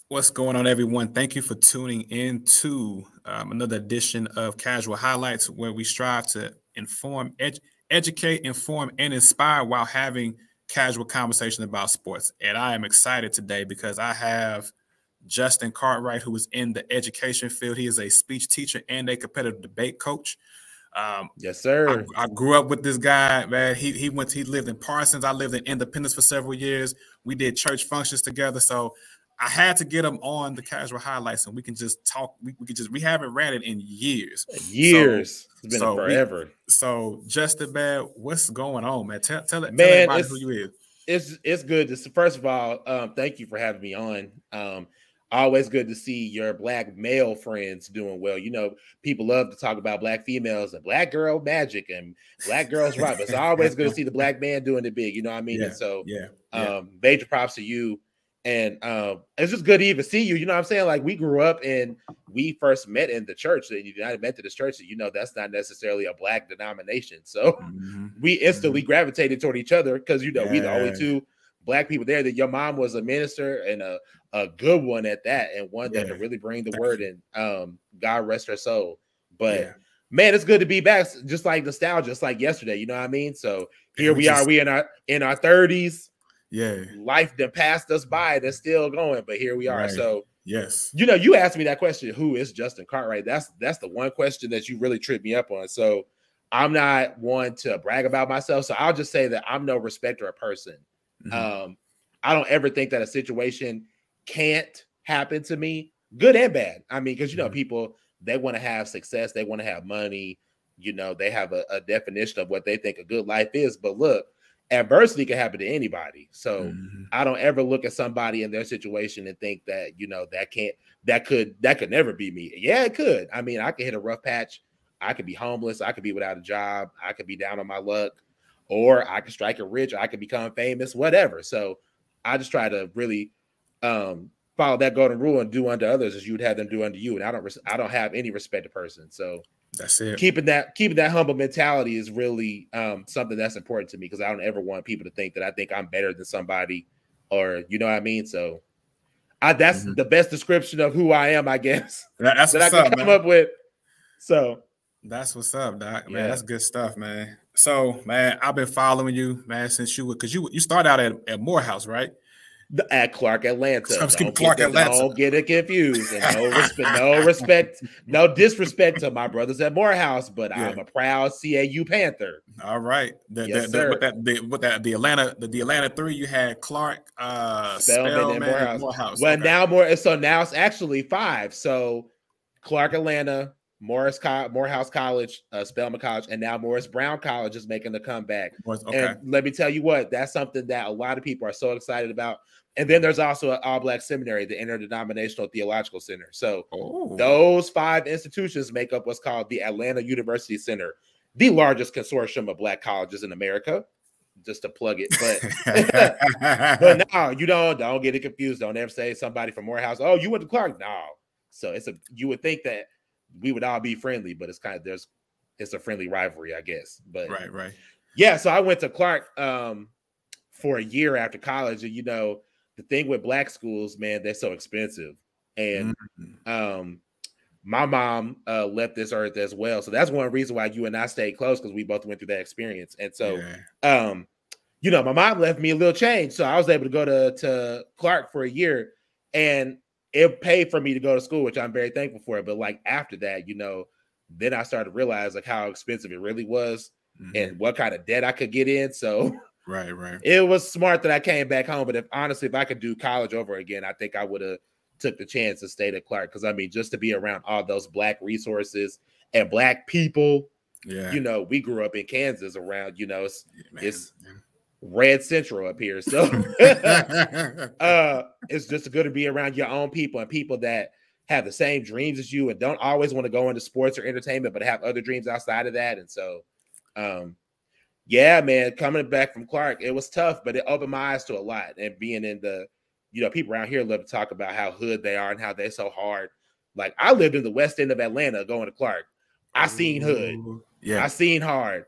What's going on, everyone? Thank you for tuning in to another edition of Casual Highlights, where we strive to educate, inform, and inspire while having casual conversation about sports. And I am excited today because I have Justin Cartwright, who is in the education field. He is a speech teacher and a competitive debate coach. Yes, sir. I grew up with this guy, man. He lived in Parsons. I lived in Independence for several years. We did church functions together. So I had to get him on the Casual Highlights, and we can just talk. We haven't ran it in years. Years. It's been forever. Justin, man, what's going on, man? Tell everybody who you is. It's good to first of all, thank you for having me on. Always good to see your Black male friends doing well. You know, people love to talk about Black females and Black girl magic and Black girls right. But it's always good to see the Black man doing it big. You know what I mean? Yeah, and so, yeah. Major props to you. And it's just good to even see you. You know what I'm saying? Like, we grew up and we first met in the church, the United Methodist Church. You know, that's not necessarily a Black denomination. So we instantly gravitated toward each other because, you know, we the only two Black people there. That your mom was a minister and a good one at that, and one that could really bring the word in. God rest her soul. But man, it's good to be back. Just like nostalgia, just like yesterday. You know what I mean? So here we are. We in our 30s. Yeah, life that passed us by. That's still going, but here we are. Right. So yes, you know, you asked me that question. Who is Justin Cartwright? That's the one question that you really tripped me up on. So I'm not one to brag about myself. So I'll just say that I'm no respecter of person. I don't ever think that a situation can't happen to me, good and bad. I mean, because you know, people, they want to have success, they want to have money. You know, they have a definition of what they think a good life is. But look, adversity can happen to anybody. So I don't ever look at somebody in their situation and think that, you know, that could never be me. Yeah, it could. I mean, I could hit a rough patch. I could be homeless. I could be without a job. I could be down on my luck, or I could strike it rich. I could become famous, whatever. So I just try to really follow that golden rule and do unto others as you would have them do unto you. And I don't have any respect to person. So that's it. Keeping that humble mentality is really something that's important to me, because I don't ever want people to think that I think I'm better than somebody, or you know what I mean. So that's the best description of who I am, I guess. That's that I can come up with. So that's what's up, Doc. Man, that's good stuff, man. So, man, I've been following you, man, since because you started out at Morehouse, right? At Clark, Atlanta. Atlanta. Don't get it confused. And no disrespect to my brothers at Morehouse, but I'm a proud CAU Panther. All right. Yes, sir. The Atlanta 3, you had Clark, Spelman, and Morehouse. Well, now it's actually 5. So Clark, Atlanta, Morehouse College, Spelman College, and now Morris Brown College is making the comeback. And let me tell you what, that's something that a lot of people are so excited about. And then there's also an all-Black seminary, the Interdenominational Theological Center. So those 5 institutions make up what's called the Atlanta University Center, the largest consortium of Black colleges in America. Just to plug it, but no, you don't get it confused. Don't ever say somebody from Morehouse, oh, you went to Clark. No, so you would think that we would all be friendly, but it's a friendly rivalry, I guess. But right. Yeah, so I went to Clark for a year after college, and you know, the thing with Black schools, man, they're so expensive. And my mom left this earth as well. So that's one reason why you and I stayed close, because we both went through that experience. And so you know, my mom left me a little change. So I was able to go to Clark for a year, and it paid for me to go to school, which I'm very thankful for. But like after that, you know, then I started to realize like how expensive it really was and what kind of debt I could get in. So right. It was smart that I came back home. But if I could do college over again, I think I would have took the chance to stay at Clark. Because I mean, just to be around all those Black resources and Black people, you know, we grew up in Kansas around, you know, it's Red Central up here. So it's just good to be around your own people and people that have the same dreams as you and don't always want to go into sports or entertainment, but have other dreams outside of that. And so, yeah, man, coming back from Clark, it was tough, but it opened my eyes to a lot. And being in the, you know, people around here love to talk about how hood they are and how they're so hard. Like, I lived in the west end of Atlanta going to Clark. I seen hood. I seen hard.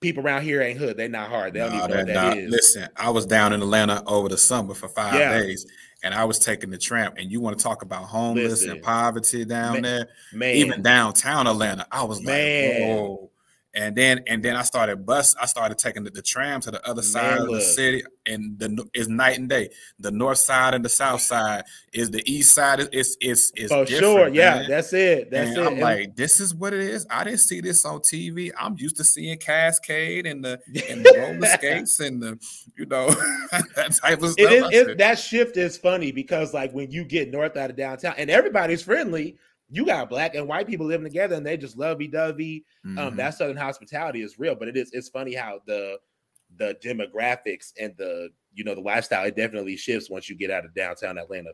people around here ain't hood. They not hard. They don't even know what that is. Listen, I was down in Atlanta over the summer for 5 Yeah. days, and I was taking the tram. And you want to talk about homeless and poverty down there? Man. Even downtown Atlanta, I was like, whoa. And then I started taking the tram to the other side of the city, and it's night and day. The north side and the south side is the east side. It's for sure. Yeah, man. That's it. That's it. I'm like, this is what it is. I didn't see this on TV. I'm used to seeing Cascade and the roller skates and the that type of stuff. That shift is funny because like when you get north out of downtown and everybody's friendly. You got black and white people living together and they just lovey-dovey. That Southern hospitality is real, but it's funny how the demographics and the lifestyle, it definitely shifts once you get out of downtown Atlanta.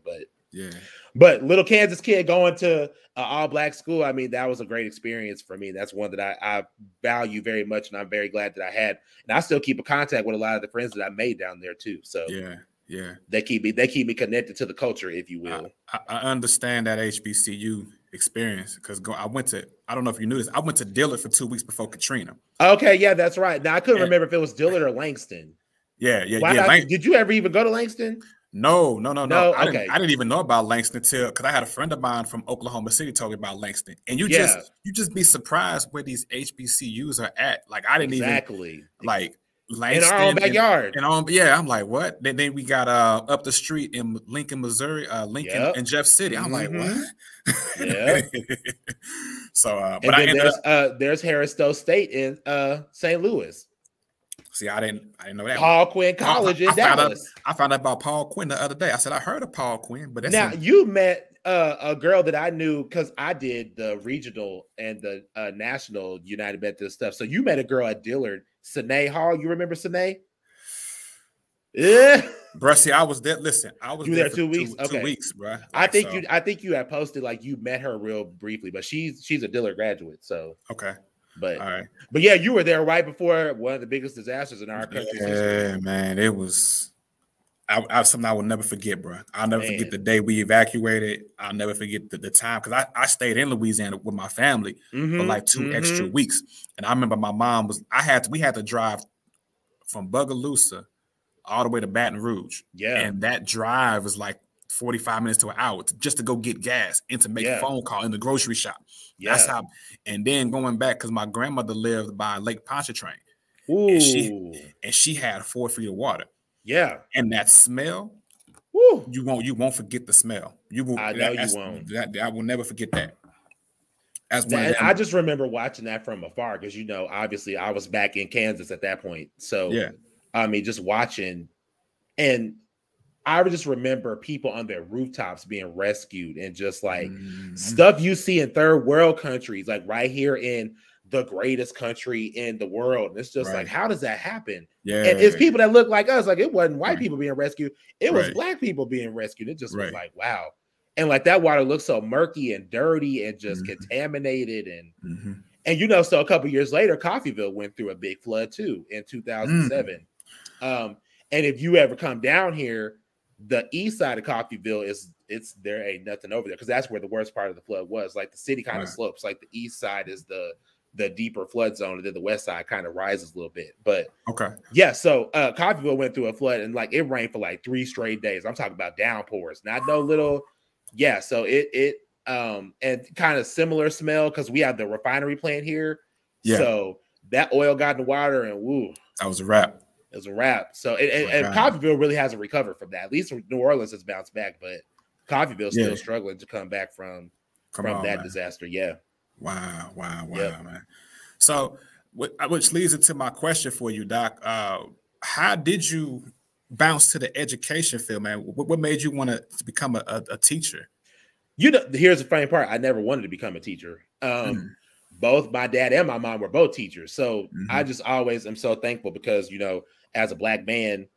But little Kansas kid going to an all-black school, I mean, that was a great experience for me. That's one that I value very much, and I'm very glad that I had. And I still keep in contact with a lot of the friends that I made down there too. So yeah, they keep me connected to the culture, if you will. I understand that HBCU experience because I don't know if you knew this. I went to Dillard for 2 weeks before Katrina. Okay, yeah, that's right. Now I couldn't remember if it was Dillard or Langston. Yeah. Did you ever even go to Langston? No. I didn't even know about Langston because I had a friend of mine from Oklahoma City told me about Langston, and you just be surprised where these HBCUs are at. Like I didn't even like. Langston, in our own backyard. I'm like, what? Then we got up the street in Lincoln, Missouri, Lincoln and Jeff City. I'm like, what? Yeah. So, but there's Harris Stowe State in St. Louis. See, I didn't know that. Paul Quinn College in Dallas. I found out about Paul Quinn the other day. I said I heard of Paul Quinn, but that's you met a girl that I knew because I did the regional and the national United Methodist stuff. So you met a girl at Dillard, Sine Hall. You remember Sine? Yeah, bro. See, I was there. Listen, I was there 2 weeks. 2 weeks, bro. I think you had posted like you met her real briefly, but she's a Dillard graduate. So okay. But all right. But yeah, you were there right before one of the biggest disasters in our country. Yeah, man, it was. Something I will never forget, bro. I'll never forget the day we evacuated. I'll never forget the time because I stayed in Louisiana with my family for like 2 extra weeks, and I remember my mom we had to drive from Bogalusa all the way to Baton Rouge. Yeah, and that drive was like 45 minutes to an hour just to go get gas and to make a phone call in the grocery shop. Yeah. That's how. And then going back because my grandmother lived by Lake Pontchartrain, and she had 4 feet of water. Yeah, and that smell, you won't forget the smell. You will. I know you won't. I will never forget that. I just remember watching that from afar because obviously I was back in Kansas at that point. So yeah, I mean, just watching, and I just remember people on their rooftops being rescued and just like stuff you see in third world countries, like right here in the greatest country in the world. And it's just like, how does that happen? Yeah. And it's people that look like us. Like it wasn't white people being rescued. It was black people being rescued. It just was like, wow. And like that water looks so murky and dirty and just contaminated. And, so a couple years later, Coffeyville went through a big flood too in 2007. And if you ever come down here, the east side of Coffeyville there ain't nothing over there because that's where the worst part of the flood was. Like the city kind of slopes. Like the east side is the deeper flood zone, and then the west side kind of rises a little bit. But so Coffeyville went through a flood, and like it rained for like 3 straight days. I'm talking about downpours, not no little. Yeah, so it and kind of similar smell because we have the refinery plant here. Yeah. So that oil got in the water, and woo, that was a wrap. It was a wrap. So and Coffeyville really hasn't recovered from that. At least New Orleans has bounced back, but Coffeyville's still struggling to come back from that disaster. Yeah. Wow, man. So, which leads into my question for you, Doc. How did you bounce to the education field, man? What made you want to become a teacher? Here's the funny part. I never wanted to become a teacher. Both my dad and my mom were both teachers. So I just always am so thankful because, as a black man,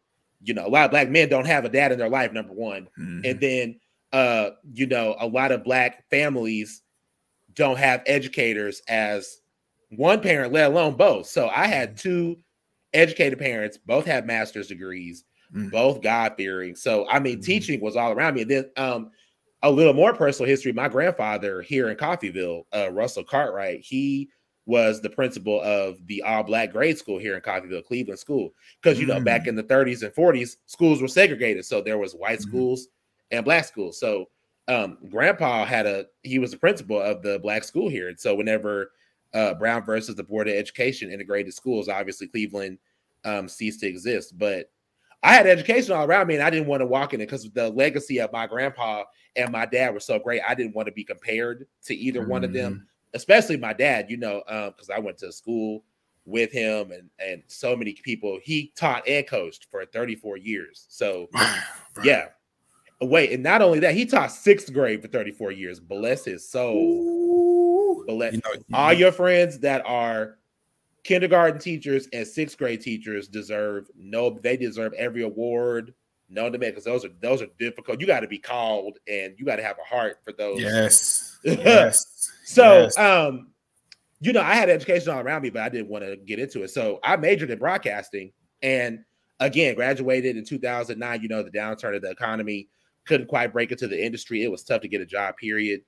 a lot of black men don't have a dad in their life, number one. And then, a lot of black families don't have educators as one parent, let alone both. So I had 2 educated parents, both have master's degrees, both God-fearing. So, I mean, teaching was all around me. And then a little more personal history, my grandfather here in Coffeyville, Russell Cartwright, he was the principal of the all-black grade school here in Coffeyville, Cleveland School. Because, you know, back in the 30s and 40s, schools were segregated. So there was white schools and black schools. So Grandpa he was the principal of the black school here. And so whenever Brown versus the Board of Education integrated schools, obviously Cleveland ceased to exist. But I had education all around me, and I didn't want to walk in it because the legacy of my grandpa and my dad were so great. I didn't want to be compared to either one of them, especially my dad, you know, because I went to school with him and so many people. He taught and coached for 34 years. So, yeah. Wait, and not only that, he taught 6th grade for 34 years. Bless his soul. All your friends that are kindergarten teachers and 6th grade teachers deserve every award known to man, because those are difficult. You got to be called and you got to have a heart for those. Yes. So you know, I had education all around me, but I didn't want to get into it. So I majored in broadcasting and again graduated in 2009. You know, the downturn of the economy, couldn't quite break into the industry. It was tough to get a job, period.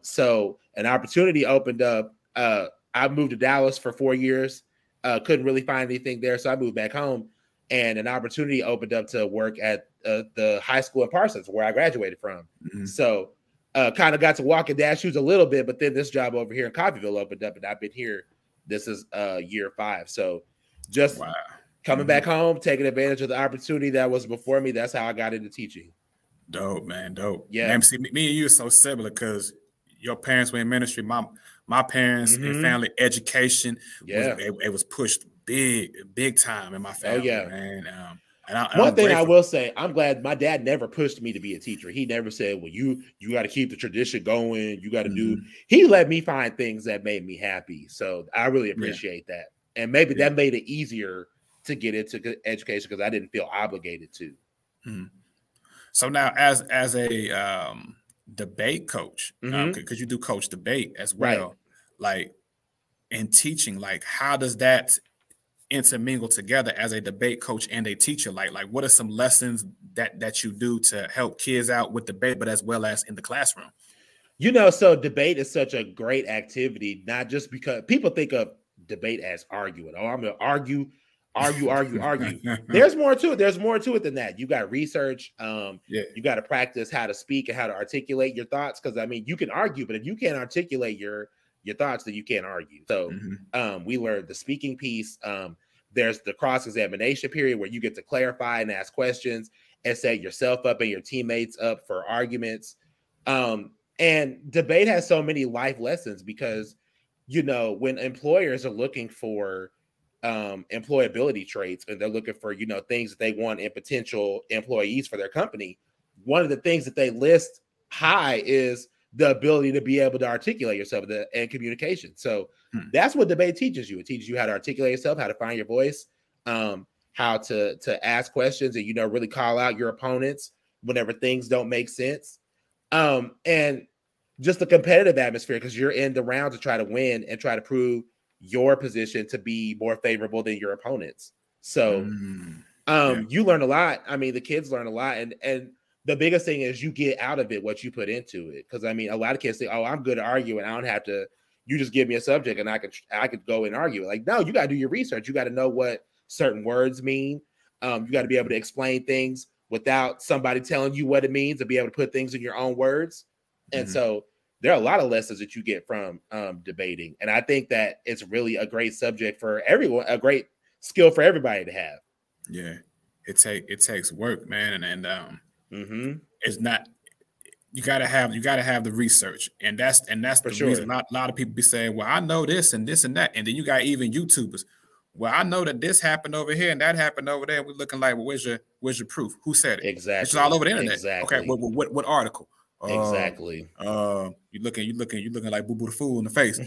So an opportunity opened up. I moved to Dallas for 4 years. Couldn't really find anything there. So I moved back home and an opportunity opened up to work at the high school in Parsons, where I graduated from. So kind of got to walk in dad's shoes a little bit, but then this job over here in Coffeyville opened up and I've been here. This is year 5. So just coming back home, taking advantage of the opportunity that was before me. That's how I got into teaching. Dope, man. Dope. Yeah. Man, see, me and you are so similar because your parents were in ministry. My parents and family education, it was pushed big time in my family. Man. One thing I will say, I'm glad my dad never pushed me to be a teacher. He never said, well, you got to keep the tradition going. You got to do. He let me find things that made me happy. So I really appreciate that. And maybe that made it easier to get into education because I didn't feel obligated to. So now as a debate coach, because you do coach debate as well, like in teaching, like how does that intermingle together as a debate coach and a teacher? Like what are some lessons that you do to help kids out with debate, but as well as in the classroom? You know, so debate is such a great activity, not just because people think of debate as arguing. Oh, I'm going to argue. There's more to it. There's more to it than that. You got research. You got to practice how to speak and how to articulate your thoughts. Because I mean, you can argue, but if you can't articulate your thoughts, then you can't argue. So we learned the speaking piece. There's the cross-examination period where you get to clarify and ask questions and set yourself up and your teammates up for arguments. And debate has so many life lessons because, you know, when employers are looking for employability traits and they're looking for, you know, things that they want in potential employees for their company, one of the things that they list high is the ability to be able to articulate yourself and communication. So that's what debate teaches you. It teaches you how to articulate yourself, how to find your voice, how to ask questions and, you know, really call out your opponents whenever things don't make sense. And just the competitive atmosphere, because you're in the round to try to win and try to prove your position to be more favorable than your opponents. So you learn a lot. I mean, the kids learn a lot. And the biggest thing is you get out of it what you put into it. Because I mean, a lot of kids say, oh, I'm good at arguing. I don't have to, you just give me a subject and I could go and argue. Like, no, you got to do your research. You got to know what certain words mean. You got to be able to explain things without somebody telling you what it means, and be able to put things in your own words. And so there are a lot of lessons that you get from debating. And I think that it's really a great subject for everyone, a great skill for everybody to have. Yeah, it takes work, man. And it's not, you gotta have the research. And that's the reason a lot of people be saying, well, I know this and this and that. And then you got even YouTubers. Well, I know that this happened over here and that happened over there. We're looking like, well, where's your proof? Who said it? Exactly. It's all over the internet. Exactly. Okay. What article? Exactly. You're looking like Boo Boo the Fool in the face.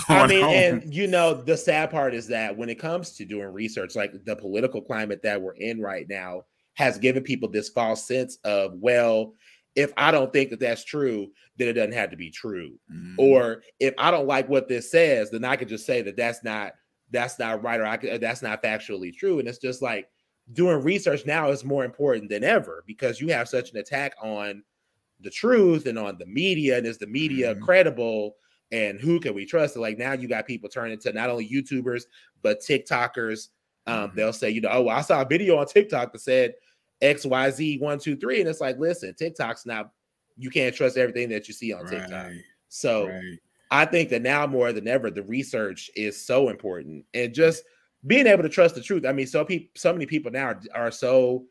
I mean, and you know, the sad part is that when it comes to doing research, like the political climate that we're in right now has given people this false sense of, well, if I don't think that that's true, then it doesn't have to be true. Or if I don't like what this says, then I could just say that that's not right, or that's not factually true. And it's just like, doing research now is more important than ever because you have such an attack on the truth and on the media. And is the media credible? and who can we trust? And like now you got people turning to not only YouTubers but TikTokers. They'll say, you know, oh, well, I saw a video on TikTok that said XYZ 1, 2, 3, and it's like, listen, TikTok's not. You can't trust everything that you see on TikTok. So I think that now more than ever, the research is so important, and just being able to trust the truth. I mean, so many people now are so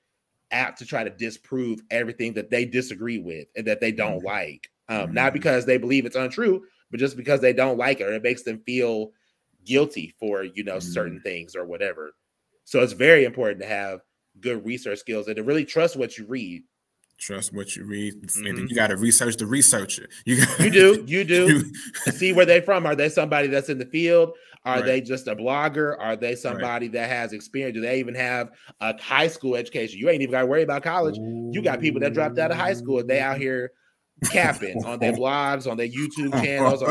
apt to try to disprove everything that they disagree with and that they don't like, not because they believe it's untrue, but just because they don't like it, or it makes them feel guilty for, you know, certain things or whatever. So it's very important to have good research skills and to really trust what you read. Trust what you read. And you got to research the researcher. You do. See where they're from. Are they somebody that's in the field? Are they just a blogger? Are they somebody that has experience? Do they even have a high school education? You ain't even got to worry about college. You got people that dropped out of high school. They out here capping on their blogs, on their YouTube channels,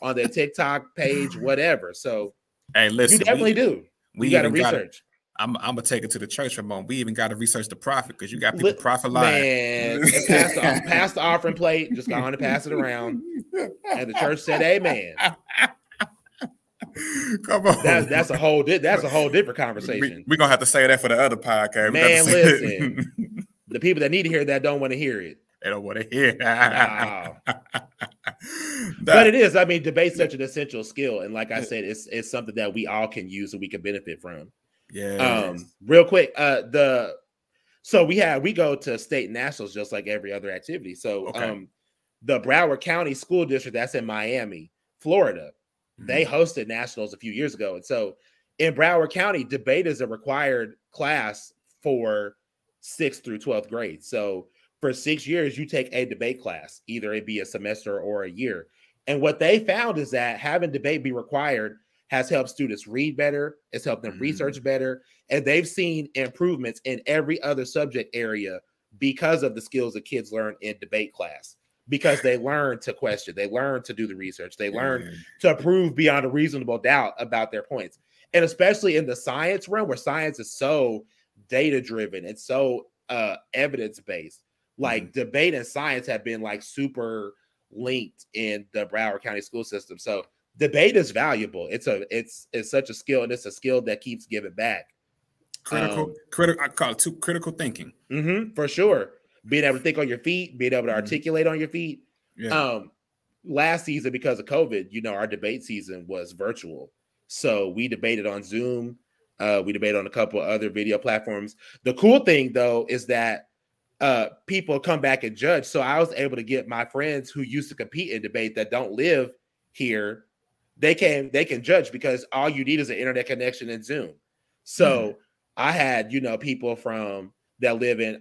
on their TikTok page, whatever. So hey, listen, you definitely do. You got to research. I'm gonna take it to the church for a moment. We even got to research the prophet, because you got people prophet lying. Man, pass the offering plate. Just go on and pass it around, and the church said, "Amen." Come on, that's a whole different conversation. We're gonna have to say that for the other podcast. Man, listen, the people that need to hear that don't want to hear it. They don't want to hear. No. But it is. I mean, debate's such an essential skill, and like I said, it's something that we all can use and we can benefit from. Yeah. Real quick, so we go to state nationals just like every other activity. So the Broward County School District, that's in Miami, Florida, they hosted nationals a few years ago. And so in Broward County, debate is a required class for 6th through 12th grade. So for 6 years, you take a debate class, either it be a semester or a year. And what they found is that having debate be required has helped students read better, it's helped them research better, and they've seen improvements in every other subject area because of the skills that kids learn in debate class, because they learn to question, they learn to do the research, they learn to prove beyond a reasonable doubt about their points. And especially in the science realm, where science is so data-driven and so evidence-based, like debate and science have been like super linked in the Broward County school system. So debate is valuable. It's such a skill, and it's a skill that keeps giving back. Critical. I call it critical thinking. For sure. Being able to think on your feet, being able to articulate on your feet. Yeah. Last season, because of COVID, you know, our debate season was virtual. So we debated on Zoom. We debated on a couple of other video platforms. The cool thing, though, is that people come back and judge. So I was able to get my friends who used to compete in debate that don't live here. They can judge, because all you need is an internet connection and Zoom. So I had, you know, people I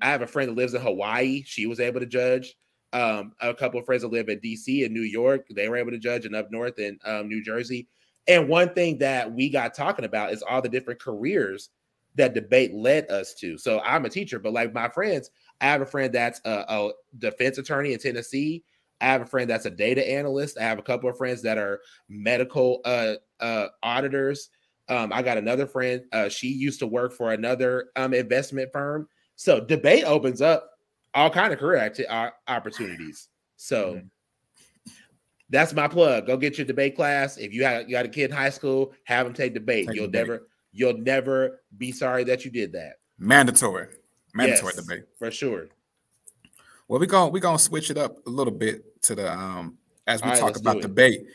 have a friend that lives in Hawaii. She was able to judge. A couple of friends that live in DC and New York, they were able to judge, and up north in New Jersey. And one thing that we got talking about is all the different careers that debate led us to. So I'm a teacher, but like my friends, I have a friend that's a defense attorney in Tennessee. I have a friend that's a data analyst. I have a couple of friends that are medical auditors. I got another friend. She used to work for another investment firm. So debate opens up all kind of career opportunities. So that's my plug. Go get your debate class. If you got a kid in high school, have them take debate. You'll never be sorry that you did that. Mandatory debate for sure. Well, we're gonna switch it up a little bit to the as we talk about debate.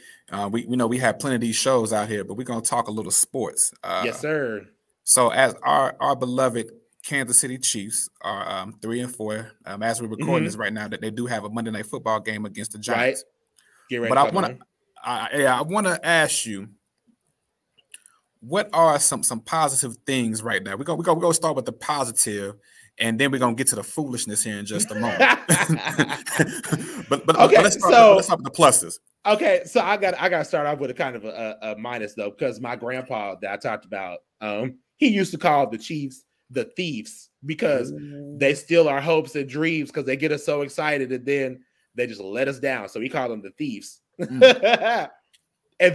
We know we have plenty of these shows out here, but we're gonna talk a little sports. Yes, sir. So as our beloved Kansas City Chiefs are 3-4, as we're recording this right now, that they do have a Monday Night Football game against the Giants. Right. But I want to ask you, what are some positive things right now? We're gonna start with the positive, and then we're gonna get to the foolishness here in just a moment. but let's start with the pluses. Okay, so I got to start off with a kind of a minus, though, because my grandpa that I talked about, he used to call the Chiefs the thieves, because they steal our hopes and dreams, because they get us so excited and then they just let us down. So he called them the thieves. And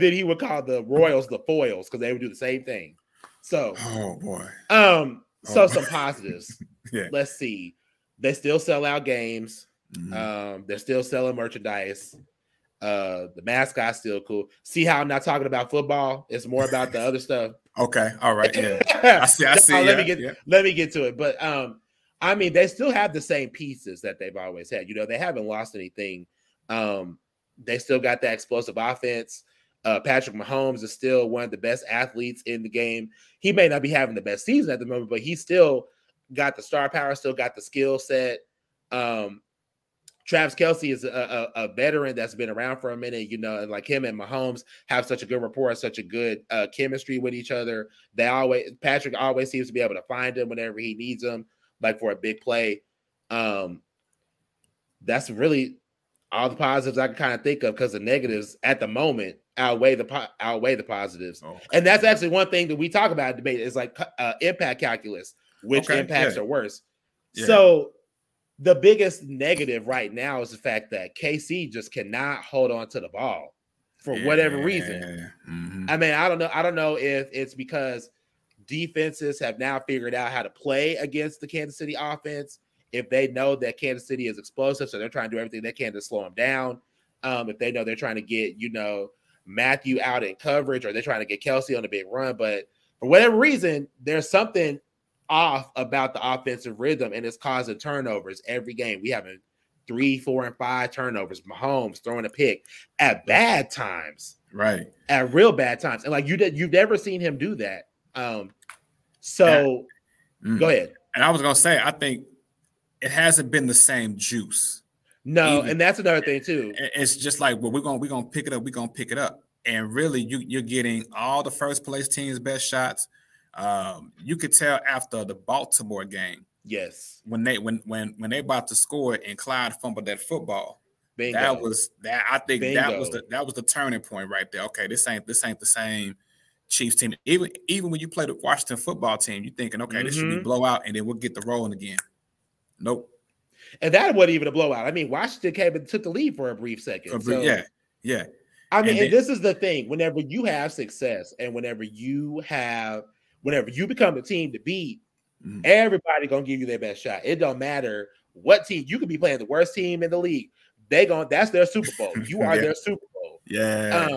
then he would call the Royals the foils, because they would do the same thing. So, some positives. Let's see. They still sell out games. They're still selling merchandise. The mascot's still cool. See how I'm not talking about football? It's more about the other stuff. Okay, all right, yeah. I see. Let me get to it. But I mean, they still have the same pieces that they've always had. You know, they haven't lost anything. They still got that explosive offense. Patrick Mahomes is still one of the best athletes in the game. He may not be having the best season at the moment, but he still got the star power, still got the skill set. Travis Kelce is a veteran that's been around for a minute, you know, and like him and Mahomes have such a good rapport, such a good chemistry with each other. Patrick always seems to be able to find him whenever he needs him, like for a big play. That's really all the positives I can kind of think of, because the negatives at the moment outweigh the positives. Okay. And that's actually one thing that we talk about in debate is like impact calculus, which impacts are worse. Yeah. So the biggest negative right now is the fact that KC just cannot hold on to the ball for whatever reason. Mm-hmm. I mean, I don't know if it's because defenses have now figured out how to play against the Kansas City offense. If they know that Kansas City is explosive, so they're trying to do everything they can to slow them down. If they know they're trying to get, you know, Matthew out in coverage, or they're trying to get Kelce on a big run. But for whatever reason, there's something off about the offensive rhythm, and it's causing turnovers every game. We having 3, 4, and 5 turnovers. Mahomes throwing a pick at bad times, right? At real bad times, and like you've never seen him do that. Go ahead. And I was gonna say, I think it hasn't been the same juice. No, and that's another thing too. It's just like, well, we're gonna pick it up. We're gonna pick it up, and really, you're getting all the first place teams' best shots. You could tell after the Baltimore game, yes, when they about to score and Clyde fumbled that football. Bingo. I think that was the turning point right there. Okay, this ain't the same Chiefs team. Even when you play the Washington football team, you're thinking, okay, this should be blowout, and then we'll get the rolling again. Nope. And that wasn't even a blowout. I mean, Washington came and took the lead for a brief second. Yeah. I mean, and this is the thing. Whenever you have success and whenever you become the team to beat, everybody gonna give you their best shot. It don't matter what team. You could be playing the worst team in the league. That's their Super Bowl. You are their Super Bowl. Yeah.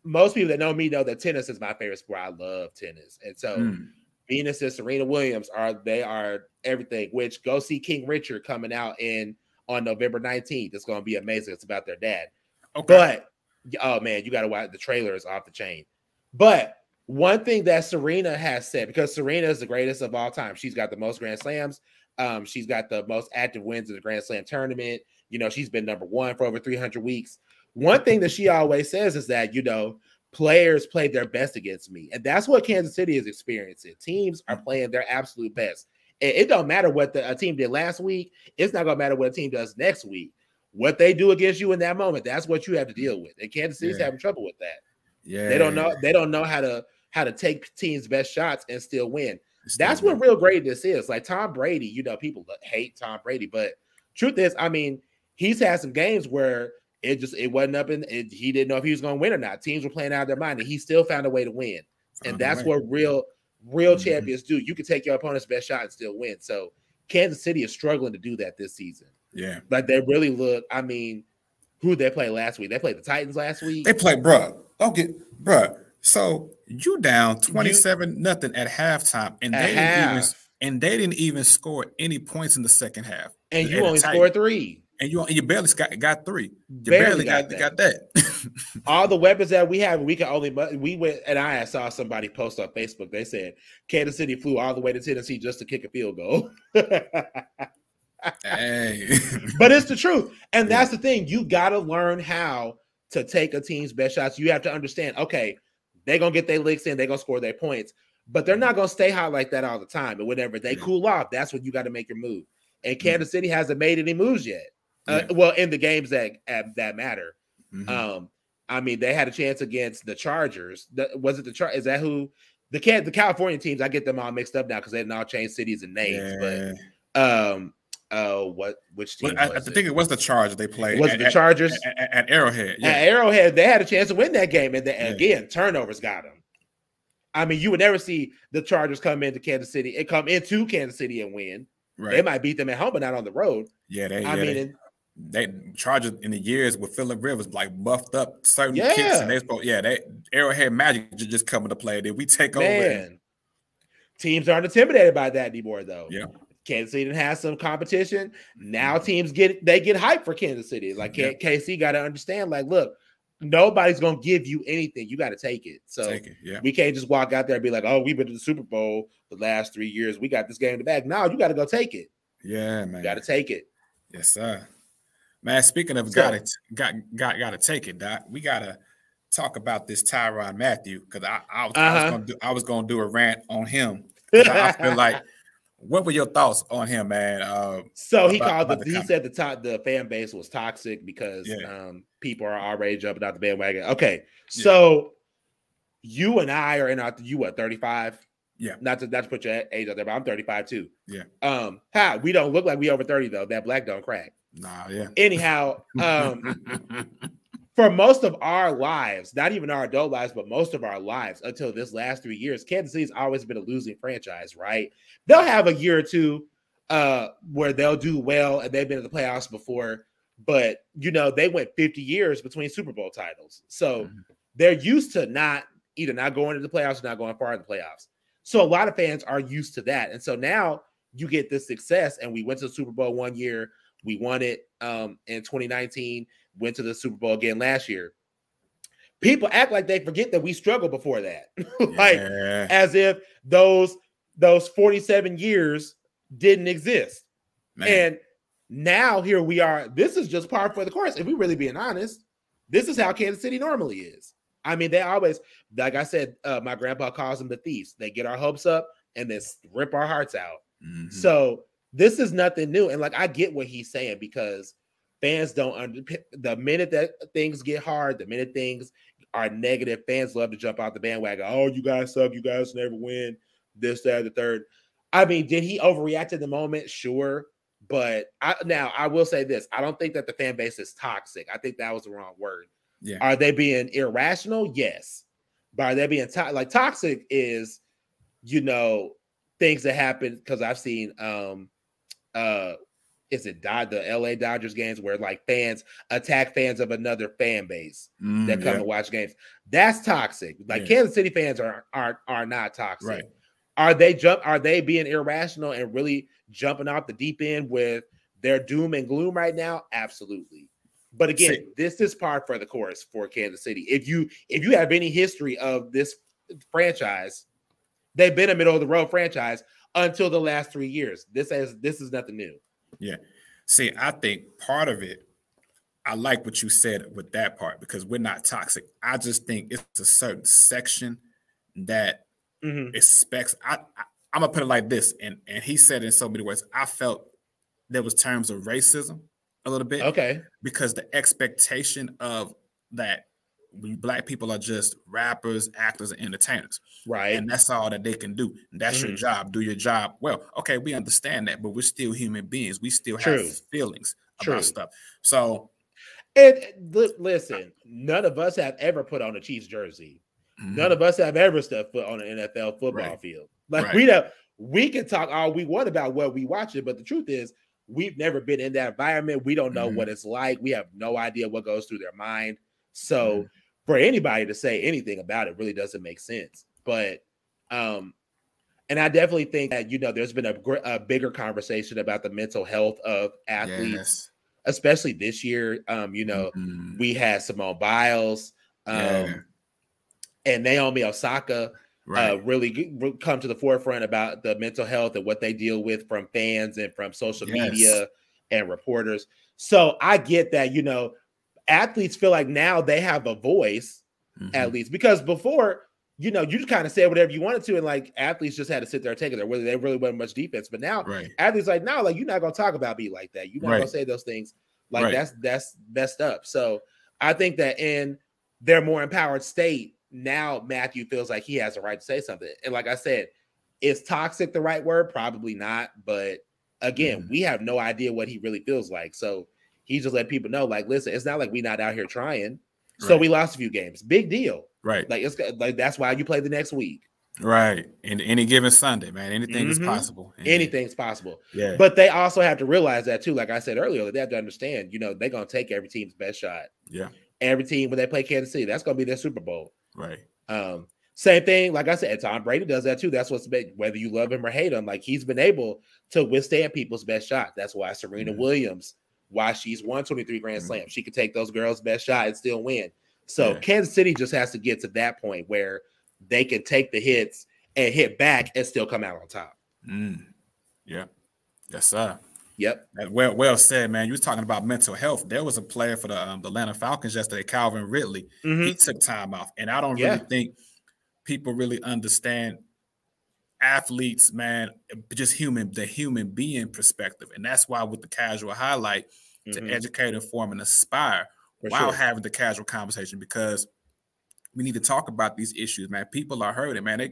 Most people that know me know that tennis is my favorite sport. I love tennis. And so Venus and Serena Williams are everything, which go see King Richard coming out on November 19th. It's going to be amazing. It's about their dad. Okay. But, oh man, you got to watch the trailer is off the chain. But one thing that Serena has said, because Serena is the greatest of all time. She's got the most Grand Slams. She's got the most active wins in the Grand Slam tournament. You know, she's been number 1 for over 300 weeks. One thing that she always says is that, you know, players play their best against me. And that's what Kansas City is experiencing. Teams are playing their absolute best. And it don't matter what a team did last week. It's not going to matter what a team does next week. What they do against you in that moment, that's what you have to deal with. And Kansas City's having trouble with that. Yeah. They don't know how to take teams' best shots and still win. That's what real greatness is. Like Tom Brady, you know, people hate Tom Brady, but truth is, I mean, he's had some games where it wasn't up in. He didn't know if he was going to win or not. Teams were playing out of their mind, and he still found a way to win. And that's what real champions do. You can take your opponent's best shot and still win. So Kansas City is struggling to do that this season. Yeah, like they really look. I mean, who did they play last week? They played the Titans last week. They played, bruh. So you down 27-0 at halftime, and they didn't even score any points in the second half. And you only scored 3. And you barely got 3. You barely got that. All the weapons that we have, we went, and I saw somebody post on Facebook. They said Kansas City flew all the way to Tennessee just to kick a field goal. Hey. But it's the truth. And that's the thing. You got to learn how to take a team's best shots. You have to understand, okay, they're going to get their licks in, they're going to score their points, but they're not going to stay hot like that all the time. And whenever they cool off, that's when you got to make your move. And Kansas City hasn't made any moves yet. Well, in the games that matter. I mean, they had a chance against the Chargers. Was it the Chargers? Is that who? The California teams, I get them all mixed up now because they didn't all change cities and names. But which team? I think it was the Chargers they played. Was it the Chargers? At Arrowhead. Yeah. At Arrowhead, they had a chance to win that game. And again, turnovers got them. I mean, you would never see the Chargers come into Kansas City and win. Right. They might beat them at home, but not on the road. Yeah, they Chargers in the years with Phillip Rivers like buffed up certain kicks, and they Arrowhead Magic just coming to play. Then we take over. Teams aren't intimidated by that anymore, though. Yeah. Kansas City has some competition. Now teams get hyped for Kansas City. Like KC got to understand, like, look, nobody's gonna give you anything. You got to take it. So we can't just walk out there and be like, oh, we've been to the Super Bowl the last 3 years. We got this game in the bag. No, you got to go take it. Yeah, man. You got to take it. Yes, sir. Man, speaking of gotta take it, Doc. We gotta talk about this Tyrann Mathieu because I was gonna do a rant on him. I feel like, what were your thoughts on him, man? So he said the fan base was toxic because people are already jumping out the bandwagon. Okay, so you and I are in our 35. Yeah, not to put your age out there, but I'm 35 too. Yeah. We don't look like we over 30 though. That black don't crack. Nah, yeah. Anyhow, for most of our lives, not even our adult lives, but most of our lives until this last 3 years, Kansas City's always been a losing franchise, right? They'll have a year or two where they'll do well, and they've been in the playoffs before, but they went 50 years between Super Bowl titles, so they're used to not going into the playoffs or not going far in the playoffs. So a lot of fans are used to that, and so now you get this success, and we went to the Super Bowl 1 year. We won it in 2019, went to the Super Bowl again last year. People act like they forget that we struggled before that. As if those 47 years didn't exist. Man. And now here we are. This is just par for the course. If we're really being honest, this is how Kansas City normally is. I mean, they always, like I said, my grandpa calls them the thieves. They get our hopes up and then rip our hearts out. Mm-hmm. So this is nothing new. And I get what he's saying because fans don't the minute that things get hard, the minute things are negative, fans love to jump out the bandwagon. Oh, you guys suck. You guys never win. This, that, the third. I mean, did he overreact in the moment? Sure. But I will say this. I don't think that the fan base is toxic. I think that was the wrong word. Yeah. Are they being irrational? Yes. But are they being toxic is, things that happen because I've seen is it the LA Dodgers games where fans attack fans of another fan base that come to watch games. That's toxic. Kansas City fans are not toxic. Right. Are they being irrational and really jumping off the deep end with their doom and gloom right now? Absolutely. But again, this is par for the course for Kansas City. If you have any history of this franchise, they've been a middle of the road franchise until the last 3 years. This is nothing new. Yeah. See, I think part of it, I like what you said with that part because we're not toxic. I just think it's a certain section that expects. I'm gonna put it like this, and he said it in so many words. I felt there was terms of racism a little bit. Okay. Because the expectation of that Black people are just rappers, actors, and entertainers. Right. And that's all that they can do. And that's your job. Do your job well. Okay, we understand that, but we're still human beings. We still have feelings about stuff. So listen, none of us have ever put on a Chiefs jersey. None of us have ever stepped foot on an NFL football field. We can talk all we want about what we watch it, but the truth is we've never been in that environment. We don't know what it's like. We have no idea what goes through their mind. So for anybody to say anything about it really doesn't make sense. But and I definitely think that there's been a bigger conversation about the mental health of athletes, especially this year. We had Simone Biles and Naomi Osaka really come to the forefront about the mental health and what they deal with from fans and from social media and reporters. So I get that, athletes feel like now they have a voice, at least, because before, you just kind of said whatever you wanted to, and athletes just had to sit there and take it there, whether there really wasn't much defense. But now athletes no, you're not gonna talk about me like that. You're not gonna say those things. That's messed up. So I think that in their more empowered state, now Mathieu feels like he has a right to say something. And like I said, is toxic the right word? Probably not. But again, we have no idea what he really feels like. So he just let people know, listen, it's not like we're not out here trying. So we lost a few games. Big deal. Right. It's that's why you play the next week. Right. And any given Sunday, man, anything is Mm-hmm. possible. Anything's possible. Yeah. But they also have to realize that too. Like I said earlier, they have to understand, you know, they're gonna take every team's best shot. Yeah. Every team when they play Kansas City, that's gonna be their Super Bowl. Right. Same thing, like I said, Tom Brady does that too. That's what's been, whether you love him or hate him, like he's been able to withstand people's best shot. That's why Serena Williams, why she's won 23 Grand Slams. She could take those girls' best shot and still win. So Kansas City just has to get to that point where they can take the hits and hit back and still come out on top. Yeah. Yes, sir. Yep. Well said, man. You was talking about mental health. There was a player for the Atlanta Falcons yesterday, Calvin Ridley. He took time off, and I don't really think people really understand athletes, man, just the human being perspective. And that's why with the casual highlight to educate, inform, and inspire while having the casual conversation, because we need to talk about these issues, man. People are hurting, man. They're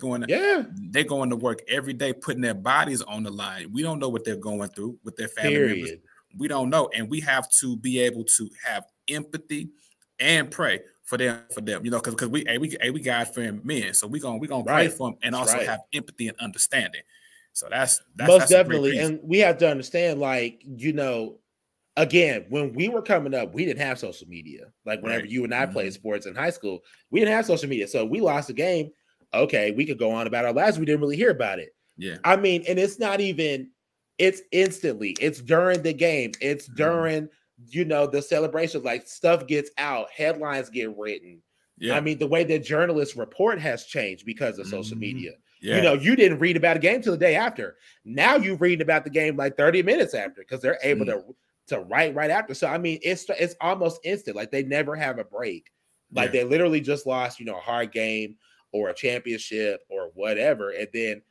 going to work every day, putting their bodies on the line. We don't know what they're going through with their family members. We don't know. And we have to be able to have empathy and pray for them, you know, because we God-fearing men. So we're gonna pray for them and also have empathy and understanding. So that's most definitely. And we have to understand, like, you know, again, when we were coming up, we didn't have social media. Like whenever you and I played sports in high school, we didn't have social media. So we lost a game. Okay, we could go on about our lives. We didn't really hear about it. Yeah. I mean, and it's not even, it's instantly. It's during the game. It's during, you know, the celebrations. Like stuff gets out. Headlines get written. Yeah. I mean, the way that journalists report has changed because of social media. Yeah. You know, you didn't read about a game till the day after. Now you read about the game like 30 minutes after because they're able to write right after. So, I mean, it's almost instant. Like they never have a break. Like they literally just lost, you know, a hard game or a championship or whatever. And then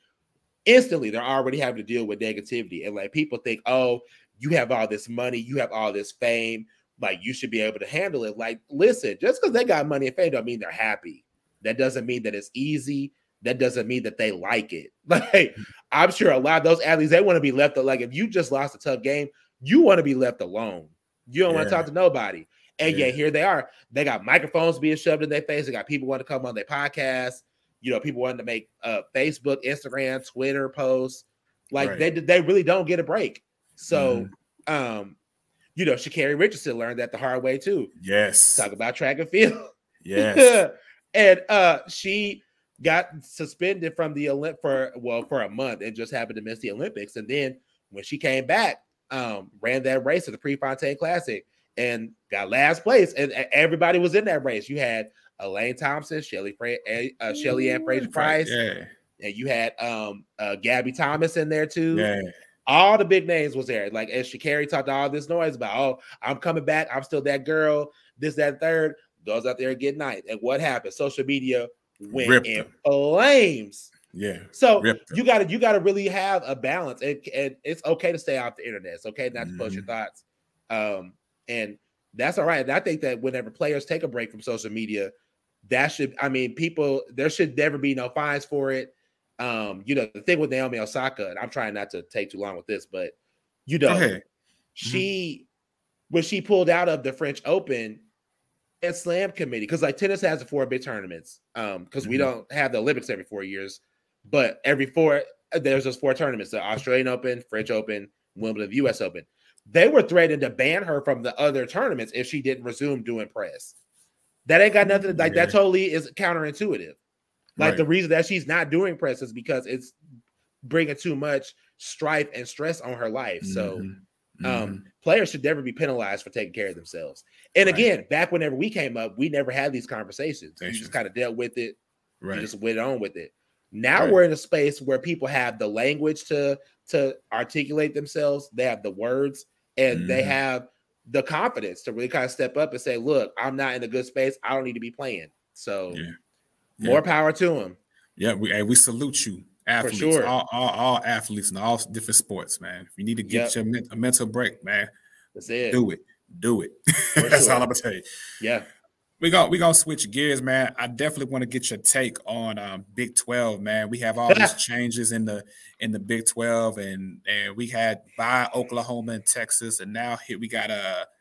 instantly they're already having to deal with negativity. And like people think, oh, you have all this money, you have all this fame, like you should be able to handle it. Like, listen, just because they got money and fame don't mean they're happy. That doesn't mean that it's easy. That doesn't mean that they like it. Like, I'm sure a lot of those athletes, they want to be left. Like, if you just lost a tough game, you want to be left alone. You don't want to talk to nobody. And yet here they are. They got microphones being shoved in their face. They got people wanting to come on their podcast. You know, people wanting to make Facebook, Instagram, Twitter posts. Like they really don't get a break. So, you know, Sha'Carri Richardson learned that the hard way too. Yes. Talk about track and field. Yes. And she got suspended from the Olymp for a month and just happened to miss the Olympics. And then when she came back, ran that race at the Prefontaine Classic and got last place. And everybody was in that race. You had Elaine Thompson, Shelly Ann Fraser-Price. Yeah. And you had Gabby Thomas in there too. Yeah. All the big names was there. Like, as Sha'Carri talked all this noise about, oh, I'm coming back. I'm still that girl. This, that, third. Goes out there and get night. And what happened? Social media went in flames. Yeah. So you gotta really have a balance. And it's okay to stay off the internet. It's okay not to post your thoughts. And that's all right. And I think that whenever players take a break from social media, there should never be no fines for it. You know, the thing with Naomi Osaka, and I'm trying not to take too long with this, but you know, when she pulled out of the French Open and Slam committee, because like tennis has the 4 big tournaments, because we don't have the Olympics every 4 years, but every 4 there's those 4 tournaments: the Australian Open, French Open, Wimbledon, US Open. They were threatening to ban her from the other tournaments if she didn't resume doing press. That ain't got nothing like that. Totally is counterintuitive. Like the reason that she's not doing press is because it's bringing too much strife and stress on her life. So players should never be penalized for taking care of themselves. And again, back whenever we came up, we never had these conversations. You just kind of dealt with it. You just went on with it. Now we're in a space where people have the language to articulate themselves. They have the words and they have the confidence to really kind of step up and say, look, I'm not in a good space. I don't need to be playing. So more power to them. Yeah, we salute you, athletes, for sure. All athletes in all different sports, man. If you need to get your a mental break, man, that's it. Do it. That's all I'm gonna tell you. Yeah. We gonna switch gears, man. I definitely want to get your take on Big 12, man. We have all these changes in the Big 12, and we had by Oklahoma and Texas, and now here we got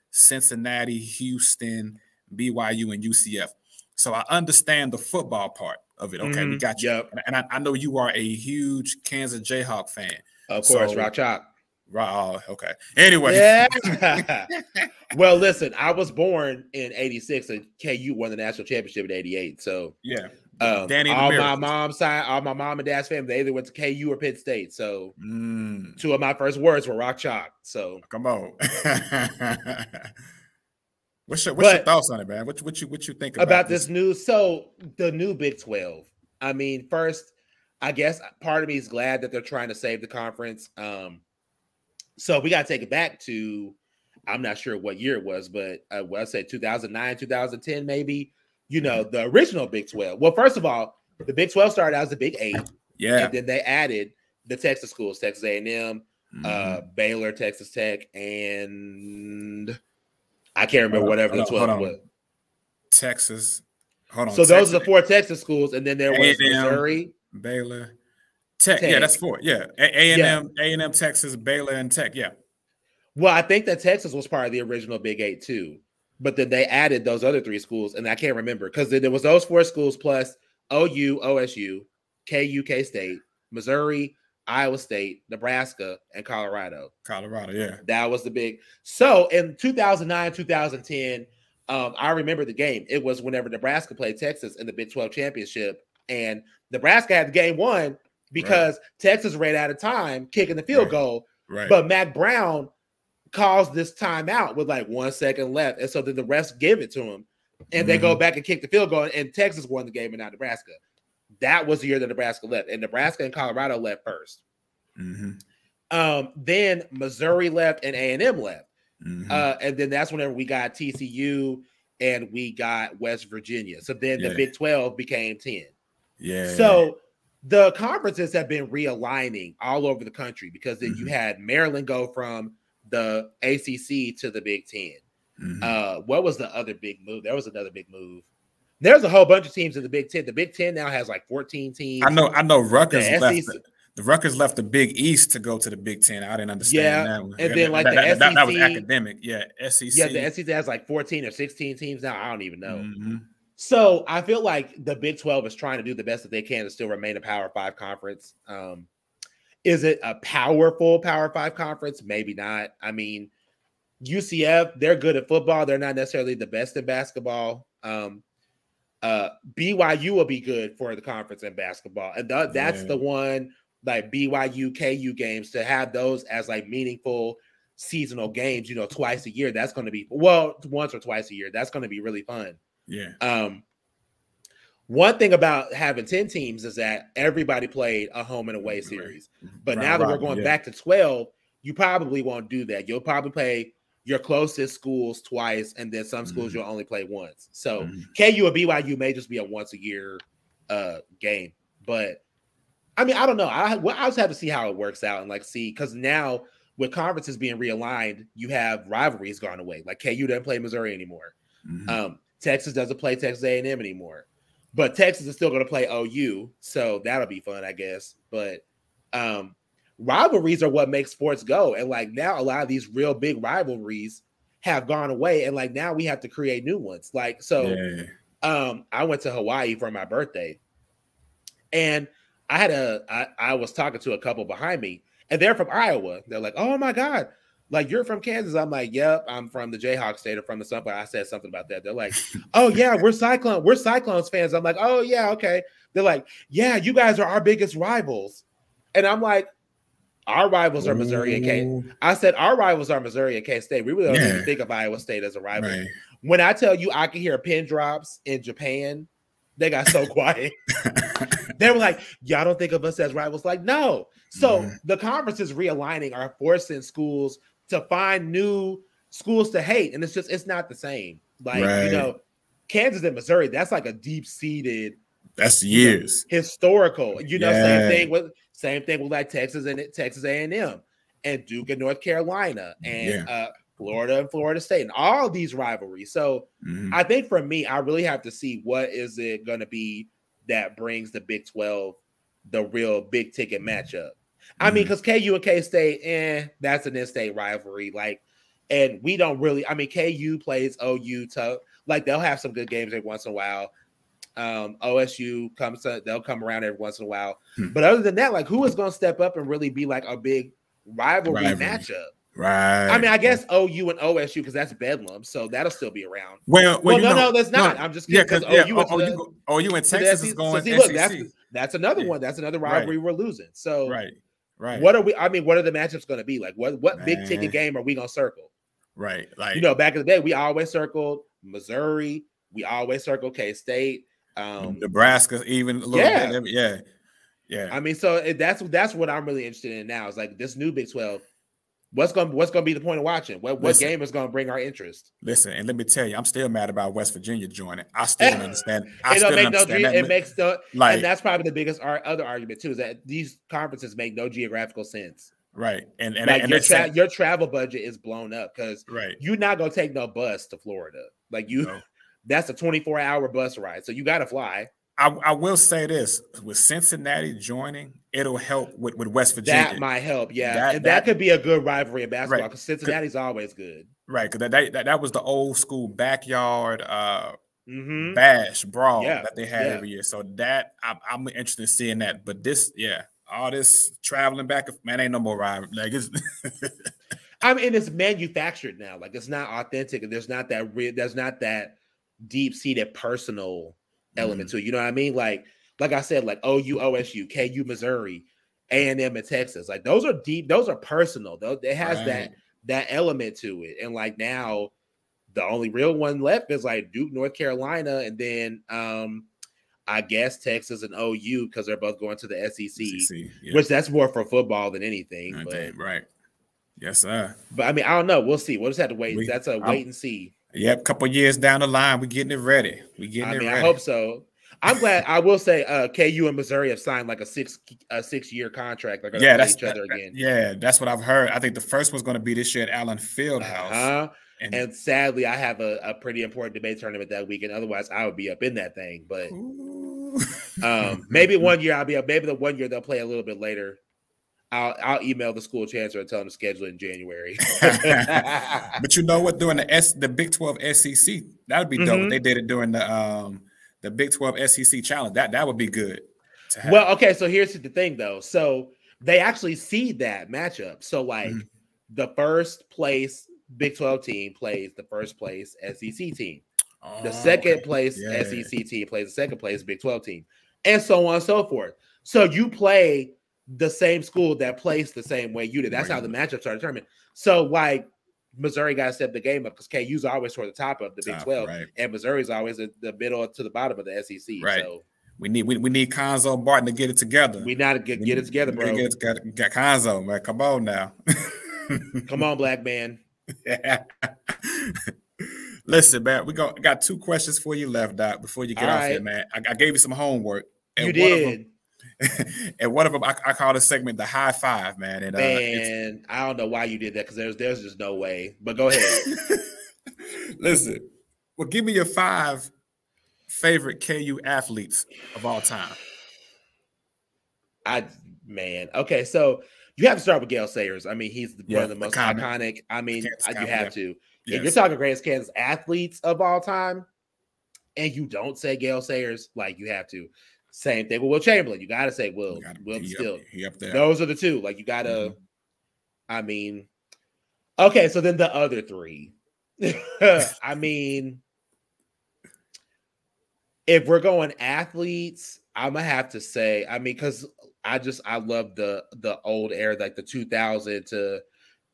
Cincinnati, Houston, BYU, and UCF. So I understand the football part of it. Okay, we got you. Yep. And I know you are a huge Kansas Jayhawk fan. Of course, Rock Chalk. Oh, okay. Anyway. Yeah. Well, listen, I was born in 86 and KU won the national championship in 88. So yeah. Danny all my mom's side, all my mom and dad's family, they either went to KU or Pitt State. So two of my first words were Rock Chalk. So come on. What's your thoughts on it, man? What you think about this news? So the new Big 12. I mean, first, I guess part of me is glad that they're trying to save the conference. So we got to take it back to, I'm not sure what year it was, but I'd say 2009, 2010, maybe, the original Big 12. Well, first of all, the Big 12 started out as the Big 8. Yeah. And then they added the Texas schools, Texas A&M, Baylor, Texas Tech, and I can't remember whatever the 12 was. Texas. Hold on. So those are the 4 Texas schools. And then there was Missouri. Baylor. Tech. Yeah, that's 4. Yeah. A&M, Texas, Baylor, and Tech. Yeah. Well, I think that Texas was part of the original Big 8 too. But then they added those other 3 schools, and I can't remember because there was those 4 schools plus OU, OSU, KU, K-State, Missouri, Iowa State, Nebraska, and Colorado. Yeah. That was the big. So in 2009, 2010, I remember the game. It was whenever Nebraska played Texas in the Big 12 championship, and Nebraska had the game won because Texas ran out of time kicking the field goal. Right. But Mac Brown calls this timeout with like 1 second left. And so then the refs give it to him. And they go back and kick the field goal. And Texas won the game and not Nebraska. That was the year that Nebraska left. And Nebraska and Colorado left first. Then Missouri left and A&M left. And then that's whenever we got TCU and we got West Virginia. So then the Big 12 became 10. Yeah. So the conferences have been realigning all over the country because then you had Maryland go from the ACC to the Big 10. What was the other big move? There was another big move. There's a whole bunch of teams in the Big 10. The Big 10 now has like 14 teams. I know Rutgers left. The Rutgers left the Big East to go to the Big 10. I didn't understand that one. And then like the SEC. That was academic. Yeah, SEC. Yeah, the SEC has like 14 or 16 teams now. I don't even know. So I feel like the Big 12 is trying to do the best that they can to still remain a Power 5 conference. Is it a powerful Power 5 conference? Maybe not. I mean, UCF, they're good at football. They're not necessarily the best in basketball. BYU will be good for the conference in basketball. And that's the one, like BYU, KU games, to have those as like meaningful seasonal games, twice a year. That's going to be, once or twice a year. That's going to be really fun. Yeah. One thing about having 10 teams is that everybody played a home and away series. But now that we're going back to 12, you probably won't do that. You'll probably play your closest schools twice, and then some schools you'll only play once. So KU or BYU may just be a once a year game. But I mean, I don't know. I just have to see how it works out and like see, because now with conferences being realigned, you have rivalries gone away. Like KU doesn't play Missouri anymore. Texas doesn't play Texas A&M anymore. But Texas is still going to play OU, so that'll be fun, I guess. But rivalries are what makes sports go. And like now, a lot of these real big rivalries have gone away, and like now we have to create new ones. Like I went to Hawaii for my birthday, and I was talking to a couple behind me, and they're from Iowa. They're like, "Oh my God, like you're from Kansas?" I'm like, "Yep, I'm from the Jayhawk state or from the Sunflower." I said something about that. They're like, "Oh yeah, we're Cyclones fans." I'm like, "Oh yeah, okay." They're like, "Yeah, you guys are our biggest rivals," and I'm like, "Our rivals are Missouri and K." I said, "Our rivals are Missouri and K-State. We really don't even think of Iowa State as a rival." Right. When I tell you, I can hear pin drops in Japan. They got so quiet. They were like, "Y'all don't think of us as rivals?" Like, no. So the conferences realigning are forcing schools to find new schools to hate. And it's not the same. Like, Kansas and Missouri, that's like a deep-seated, that's years. Historical. Same thing with like Texas and Texas A&M and Duke and North Carolina and Florida and Florida State and all these rivalries. So I think for me, I really have to see what is it going to be that brings the Big 12 the real big ticket matchup. I mean, because KU and K-State, that's an in-state rivalry. Like, and we don't really, I mean, KU plays OU to, like, they'll have some good games every once in a while. OSU they'll come around every once in a while. But other than that, like who is going to step up and really be like a big rivalry matchup? Right. I mean, I guess OU and OSU because that's Bedlam, so that'll still be around. Well, no, that's not. I'm just kidding because OU and Texas is going. So see, look, that's another one. That's another rivalry we're losing. So right. What are we? I mean, what are the matchups going to be? Like, what big ticket game are we going to circle? Right. Like back in the day, we always circled Missouri. We always circled K-State, Nebraska, even a little bit. Yeah. I mean, so that's what I'm really interested in now. Is like this new Big 12. What's gonna be the point of watching? What game is gonna bring our interest? Listen, and let me tell you, I'm still mad about West Virginia joining. I still don't understand. And that's probably the biggest other argument too, is that these conferences make no geographical sense. Right, and your travel budget is blown up because you're not gonna take no bus to Florida. Like that's a 24-hour bus ride, so you got to fly. I will say this: with Cincinnati joining, it'll help with West Virginia. That might help, yeah. That could be a good rivalry in basketball because Cincinnati's always good, right? Because that was the old school backyard bash brawl that they had every year. So that I'm interested in seeing that. But this, all this traveling back, man, ain't no more rivalry. Like it's. I mean, it's manufactured now. Like it's not authentic, and there's not that deep-seated personal element to it. You know what I mean? Like I said, like OU, OSU, KU, Missouri, A&M, and Texas. Like those are deep. Those are personal. It has that element to it. And like now, the only real one left is like Duke, North Carolina, and then I guess Texas and OU because they're both going to the SEC, which that's more for football than anything. Right. Yes, sir. But I mean, I don't know. We'll see. We'll just have to wait. That's a wait and see. Yep, couple years down the line, we're getting it ready. I hope so. I'm glad. I will say, KU and Missouri have signed like a 6-year contract. They're going to play each other again. Yeah, that's what I've heard. I think the first one's going to be this year at Allen Fieldhouse. And sadly, I have a pretty important debate tournament that weekend. Otherwise, I would be up in that thing. But maybe one year I'll be up. Maybe the one year they'll play a little bit later. I'll email the school chancellor and tell them to schedule it in January. But you know what? During the Big 12 SEC, that would be dope. They did it during the Big 12 SEC challenge. That would be good. Well, okay. So here's the thing, though. So they actually seed that matchup. So like the first place Big 12 team plays the first place SEC team. The second place SEC team plays the second place Big 12 team, and so on and so forth. So you play the same school that plays the same way you did. That's how the matchups are determined. So like Missouri got to step the game up because KU's always toward the top of the Big 12, and Missouri's always at the middle to the bottom of the SEC. Right. So we need Conzo Barton to get it together. We got to get it together, bro. Got Conzo, man. Come on now. Come on, black man. Yeah. Listen, man, got 2 questions for you left, Doc, before you get off here, man. I gave you some homework. And you did. And one of them, I call the segment the high five, man. And I don't know why you did that because there's just no way. But go ahead. Listen, well, give me your 5 favorite KU athletes of all time. Okay, so you have to start with Gale Sayers. I mean, he's one of the most iconic. I mean, you have to. If you're talking greatest Kansas athletes of all time, and you don't say Gale Sayers, like you have to. Same thing with Will Chamberlain. You got to say Will. He up there. Those are the 2. Like you got to. I mean, okay. So then the other 3. I mean, if we're going athletes, I'm gonna have to say. I mean, because I love the old era, like the 2000 to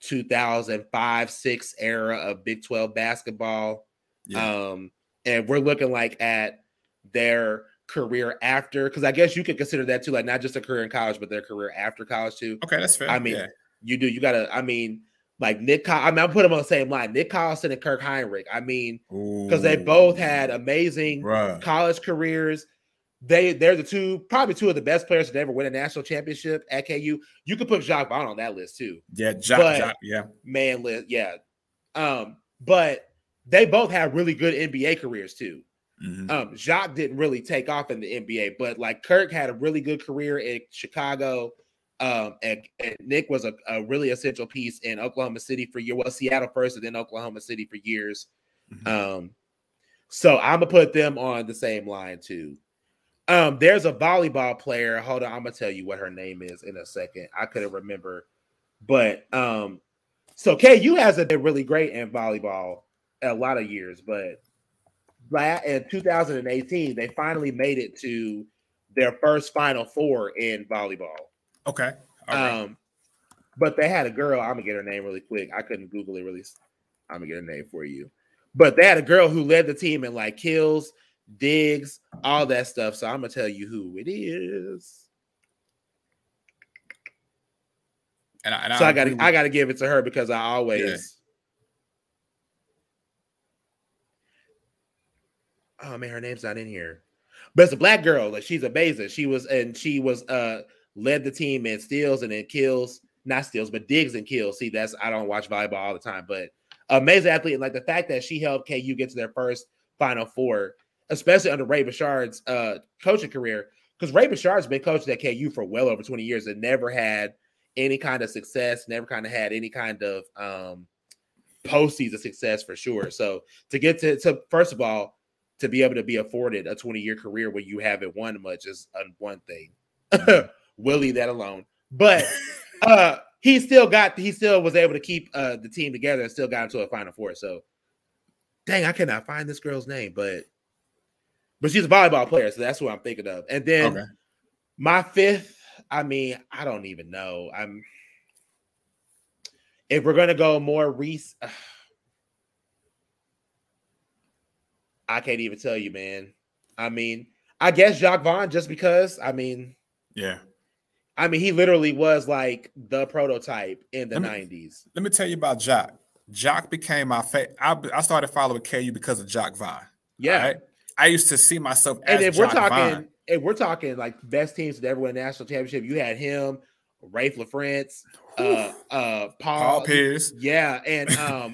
2005-6 era of Big 12 basketball. Yeah. And we're looking like at their career after, because I guess you could consider that too, like not just a career in college, but their career after college too. Okay, that's fair. I mean, you gotta. I mean, like Nick. I mean, I'll put them on the same line. Nick Collison and Kirk Heinrich. I mean, because they both had amazing college careers. They're probably two of the best players to ever win a national championship at KU. You could put Jacques Vaughn on that list too. Yeah, Jacques, yeah. Man list, yeah. But they both have really good NBA careers too. Mm-hmm. Jacques didn't really take off in the NBA, but like Kirk had a really good career in Chicago. And Nick was a really essential piece in Oklahoma City for years. Well, Seattle first and then Oklahoma City for years. Mm-hmm. So I'm gonna put them on the same line too. There's a volleyball player. Hold on, I'm gonna tell you what her name is in a second. I couldn't remember, but so KU hasn't been really great in volleyball a lot of years, but in 2018 they finally made it to their first Final Four in volleyball. Okay. All right. But they had a girl. I'm gonna get her name really quick. I couldn't Google it really. I'm gonna get her name for you. But they had a girl who led the team in like kills, digs, all that stuff. So I'm gonna tell you who it is. And I gotta give it to her because I always. Yeah. Oh man, her name's not in here. But it's a black girl. Like she's amazing. She was led the team in steals and in kills, not steals, but digs and kills. See, I don't watch volleyball all the time, but amazing athlete. And like the fact that she helped KU get to their first Final Four, especially under Ray Bouchard's coaching career, because Ray Bouchard's been coaching at KU for well over 20 years and never had any kind of success, never kind of had any kind of postseason success for sure. So to get to first of all, to be able to be afforded a 20-year career where you haven't won much is one thing. We'll leave that alone. But he still was able to keep the team together and still got into a Final Four. So dang, I cannot find this girl's name, but she's a volleyball player, so that's what I'm thinking of. And then my fifth, I mean, I don't even know. If we're gonna go more recent. I can't even tell you, man. I mean, I guess Jacques Vaughn, just because, I mean, he literally was like the prototype in the 90s. Let me tell you about Jacques. Jacques became my favorite. I started following KU because of Jacques Vaughn. Yeah. Right? I usused to see myself as if Vaughn. If we're talking like best teams that ever won a national championship, you had him, Rafe LaFrance, Paul Pierce, and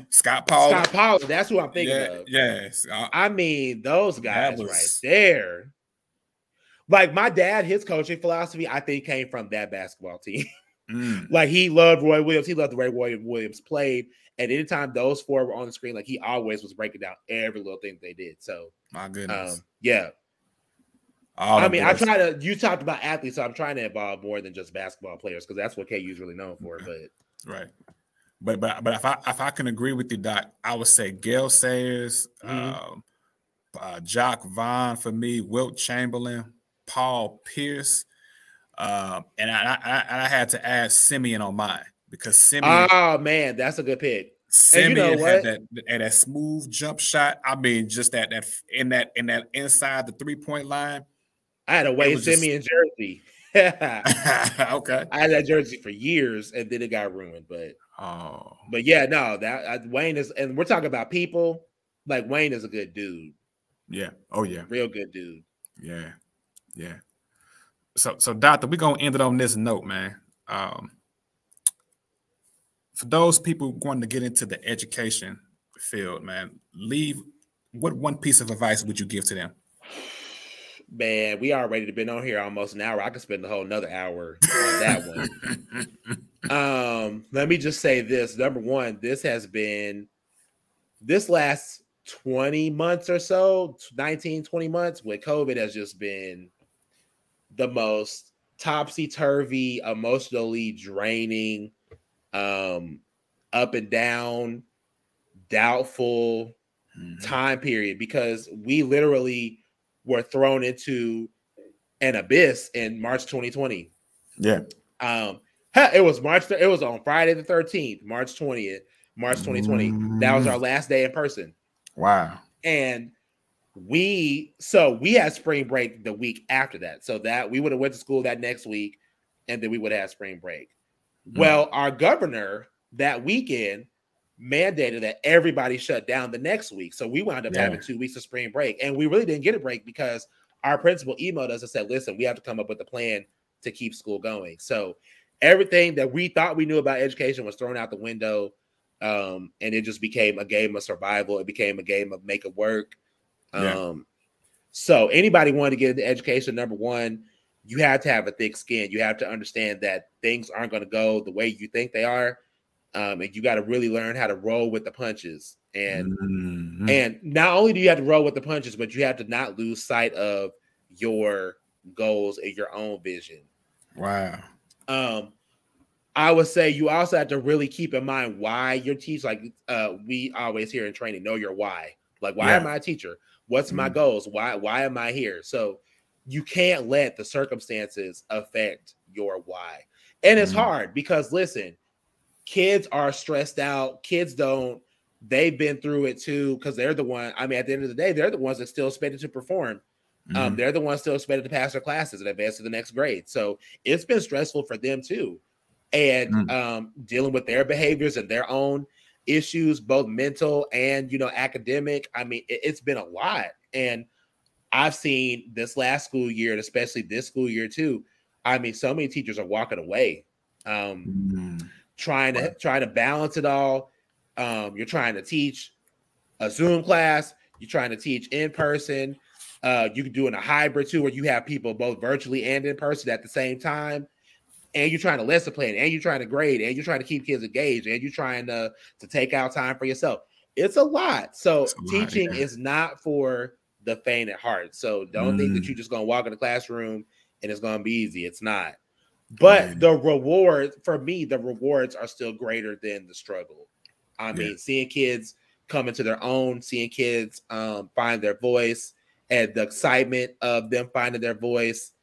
Scott Paul. That's who I'm thinking of. Yes, I mean those guys right there. Like my dad, his coaching philosophy, I think, came from that basketball team. Like he loved Roy Williams. He loved the way Roy Williams played. And anytime those four were on the screen, like he always was breaking down every little thing they did. So my goodness, yeah. You talked about athletes, so I'm trying to involve more than just basketball players because that's what KU is really known for. But if I can agree with you, Doc, I would say Gail Sayers, Jacques Vaughn for me, Wilt Chamberlain, Paul Pierce, and I had to add Simeon on mine because Simeon. Oh man, that's a good pick. Simeon had that smooth jump shot. I mean, just that in that inside the 3-point line. I had a Wayne Simeon jersey. Okay. I had that jersey for years and then it got ruined. But yeah, no, Wayne is, and we're talking about people. Like Wayne is a good dude. Yeah. Oh yeah. Real good dude. Yeah. Yeah. So Doctor, we're gonna end it on this note, man. For those people wanting to get into the education field, man, what one piece of advice would you give to them? Man, we already been on here almost an hour. I could spend the whole another hour on that one. Let me just say this. Number one, this last 20 months or so, 19, 20 months with COVID has just been the most topsy-turvy, emotionally draining, up and down, doubtful time period because we literally were thrown into an abyss in March 2020. Yeah. It was on Friday the 13th, March 20th, March 2020. That was our last day in person. Wow. And we had spring break the week after that. So that we would have went to school that next week and then we would have had spring break. Well, our governor that weekend mandated that everybody shut down the next week. So we wound up having 2 weeks of spring break. And we really didn't get a break because our principal emailed us and said, listen, we have to come up with a plan to keep school going. So everything that we thought we knew about education was thrown out the window. And it just became a game of survival. It became a game of make it work. So anybody wanting to get into education, number one, you have to have a thick skin. You have to understand that things aren't going to go the way you think they are. And you got to really learn how to roll with the punches And not only do you have to roll with the punches, but you have to not lose sight of your goals and your own vision. Wow. I would say you also have to really keep in mind why you're teaching. Like we always hear in training, know your why. Like, why am I a teacher? What's my goals? Why am I here? So you can't let the circumstances affect your why. And it's hard because, listen, kids are stressed out. Kids they've been through it too, because they're the one. I mean, at the end of the day, they're the ones that still expected to perform. They're the ones still expected to pass their classes and advance to the next grade. So it's been stressful for them too. And dealing with their behaviors and their own issues, both mental and, academic. I mean, it's been a lot. And I've seen this last school year, and especially this school year too. I mean, so many teachers are walking away, trying to balance it all. You're trying to teach a Zoom class. You're trying to teach in person. You can do in a hybrid too, where you have people both virtually and in person at the same time. And you're trying to lesson plan, and you're trying to grade, and you're trying to keep kids engaged, and you're trying to take out time for yourself. It's a lot. So teaching is not for the faint at heart. So don't think that you're just going to walk in the classroom and it's going to be easy. It's not. But the rewards, for me, the rewards are still greater than the struggle. I mean, seeing kids come into their own, seeing kids find their voice, and the excitement of them finding their voice,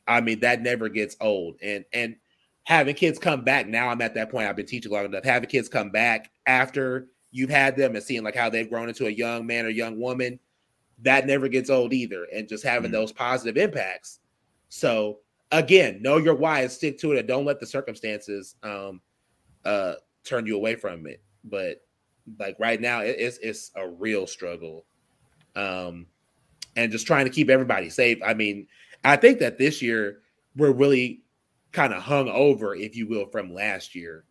I mean, that never gets old. And having kids come back, now I'm at that point, I've been teaching long enough, having kids come back after you've had them and seeing like how they've grown into a young man or young woman, that never gets old either. And just having those positive impacts. So again, know your why and stick to it, and don't let the circumstances turn you away from it. But like right now, it's a real struggle. And just trying to keep everybody safe. I mean, I think that this year we're really kind of hung over, if you will, from last year,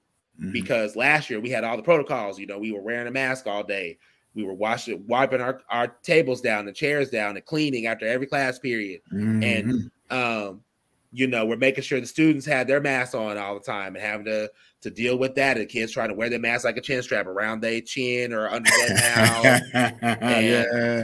because last year we had all the protocols. We were wearing a mask all day. We were wiping our tables down, the chairs down, and cleaning after every class period. And we're making sure the students had their masks on all the time, and having to deal with that. And kids trying to wear their mask like a chin strap around their chin or under their mouth.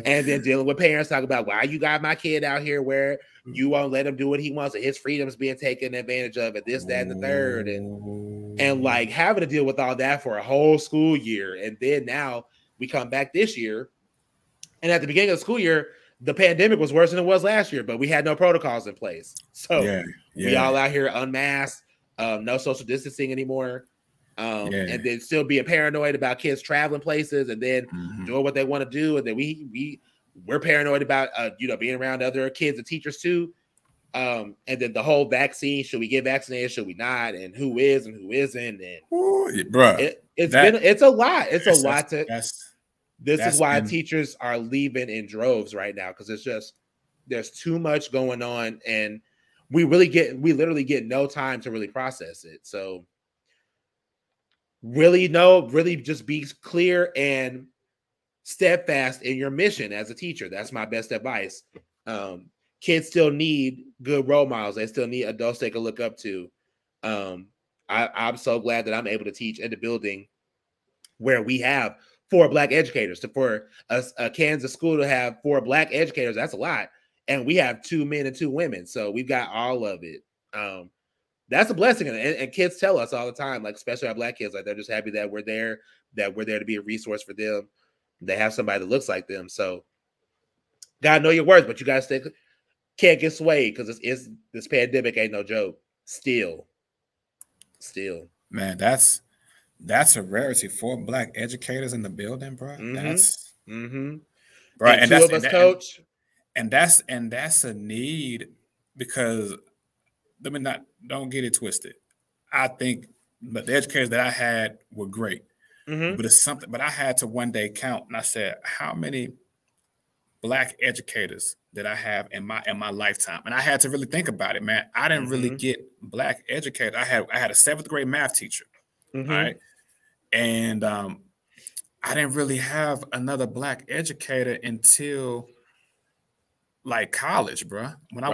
And then dealing with parents talking about, why you got my kid out here where you won't let him do what he wants, and his freedom's being taken advantage of, and this, that, and the third. And like having to deal with all that for a whole school year. And then now we come back this year, and at the beginning of the school year, the pandemic was worse than it was last year, but we had no protocols in place. So we all out here unmasked, no social distancing anymore. And then still being paranoid about kids traveling places and then doing what they want to do. And then we're paranoid about, being around other kids and teachers too. And then the whole vaccine, should we get vaccinated? Should we not? And who is and who isn't? And it's a lot. It's a lot this is why teachers are leaving in droves right now, because there's too much going on, and we literally get no time to really process it. So really just be clear and steadfast in your mission as a teacher. That's my best advice. Kids still need good role models. They still need adults they can look up to. I'm so glad that I'm able to teach in the building where we have 4 Black educators. For a Kansas school to have 4 Black educators, that's a lot. And we have 2 men and 2 women. So we've got all of it. That's a blessing. And kids tell us all the time, like, especially our Black kids, like, they're just happy that we're there to be a resource for them. They have somebody that looks like them. So gotta know your words, but you gotta can't get swayed, because this pandemic ain't no joke. Still. Man, that's a rarity. 4 Black educators in the building, bro. That's bro, and 2 of us coach. And that's a need, because don't get it twisted. I think, but the educators that I had were great. But it's something. But I had to one day count, and I said, how many Black educators did I have in my lifetime? And I had to really think about it, man. I didn't really get Black educators. I had a 7th grade math teacher, all right, and I didn't really have another Black educator until like college, bro. When I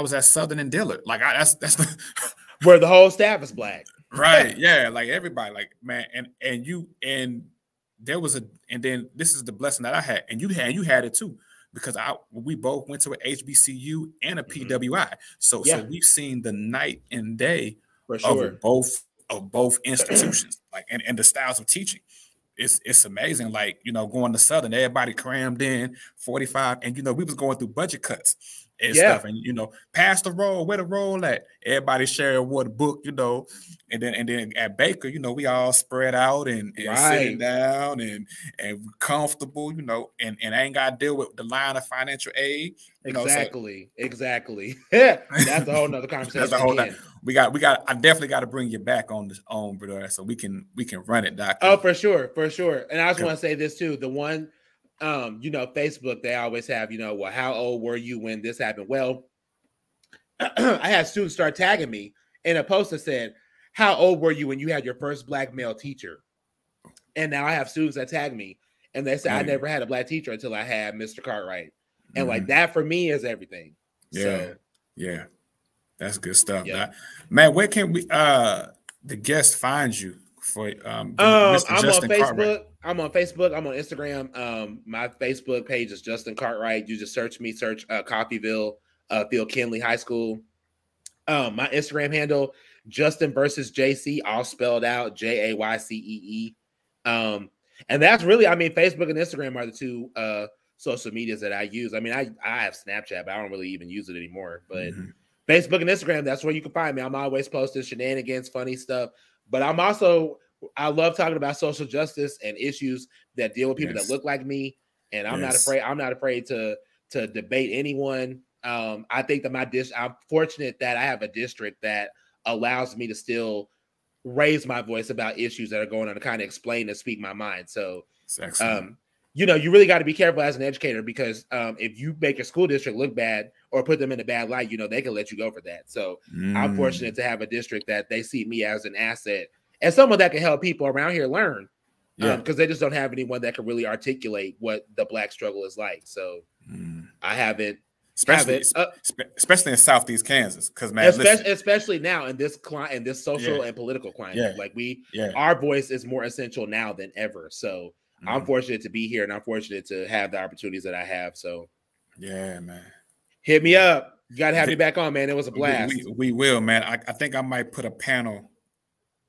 was at Southern and Dillard, like that's the where the whole staff is Black. Right. Yeah. Like everybody, like, man. And there was and then this is the blessing that I had, and you had it too, because we both went to an HBCU and a PWI. So we've seen the night and day for sure of both institutions, like and the styles of teaching. It's amazing. Like, going to Southern, everybody crammed in 45, and we was going through budget cuts and stuff, and pass the roll, where the roll at? Everybody sharing what book, and then at Baker, we all spread out and sitting down and comfortable, and ain't got to deal with the line of financial aid. Exactly. That's a whole nother conversation. That's a whole nother. I definitely got to bring you back on brother, so we can run it, Doc. Oh, for sure. And I just want to say this too. The one, Facebook, they always have, well, how old were you when this happened? Well, I had students start tagging me in a post that said, how old were you when you had your first black male teacher? And now I have students that tag me and they say, I never had a black teacher until I had Mr. Cartwright. And like that for me is everything. Yeah. That's good stuff. Man, where can we the guest find you for Mr. Justin Cartwright? I'm on Facebook. I'm on Instagram. My Facebook page is Justin Cartwright. You just search Coffeyville, Phil Kinley High School. My Instagram handle, Justin versus JC, all spelled out, JAYCEE. And that's really, Facebook and Instagram are the two social medias that I use. I have Snapchat, but I don't really even use it anymore. But Facebook and Instagram, that's where you can find me. I'm always posting shenanigans, funny stuff. But I love talking about social justice and issues that deal with people that look like me. And I'm not afraid to debate anyone. I think that I'm fortunate that I have a district that allows me to still raise my voice about issues that are going on, to kind of explain and speak my mind. So, you really got to be careful as an educator, because if you make your school district look bad or put them in a bad light, they can let you go for that. So I'm fortunate to have a district that they see me as an asset and someone that can help people around here learn, because they just don't have anyone that can really articulate what the Black struggle is like. So I haven't. Especially in Southeast Kansas, because man, especially now in this social and political climate, our voice is more essential now than ever. So I'm fortunate to be here, and I'm fortunate to have the opportunities that I have. So man, hit me up. You got to have me back on, man. It was a blast. We will, man. I think I might put a panel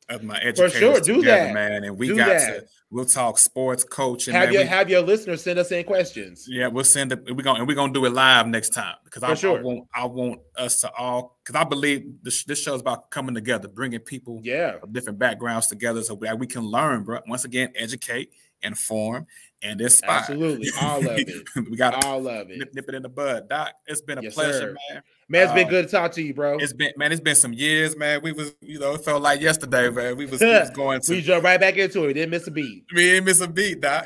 of my educators for sure. Do together, that, man, and we'll talk sports coaching. Have your listeners send us in questions. Yeah, we'll send it. We're gonna do it live next time, because I want us to all, because I believe this show's about coming together, bringing people of different backgrounds together, so we can learn, bro. Once again, educate, inform, and inspire. Absolutely, all of it. We got all of it. Nip it in the bud, Doc. It's been a pleasure, man. Man, it's been good to talk to you, bro. It's been some years, man. We was, it felt like yesterday, man. We was going to. We jumped right back into it. We didn't miss a beat. We didn't miss a beat, Doc.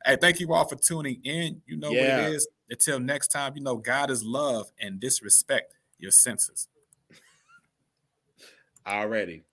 Hey, thank you all for tuning in. You know what it is. Until next time, God is love, and disrespect your senses. Already.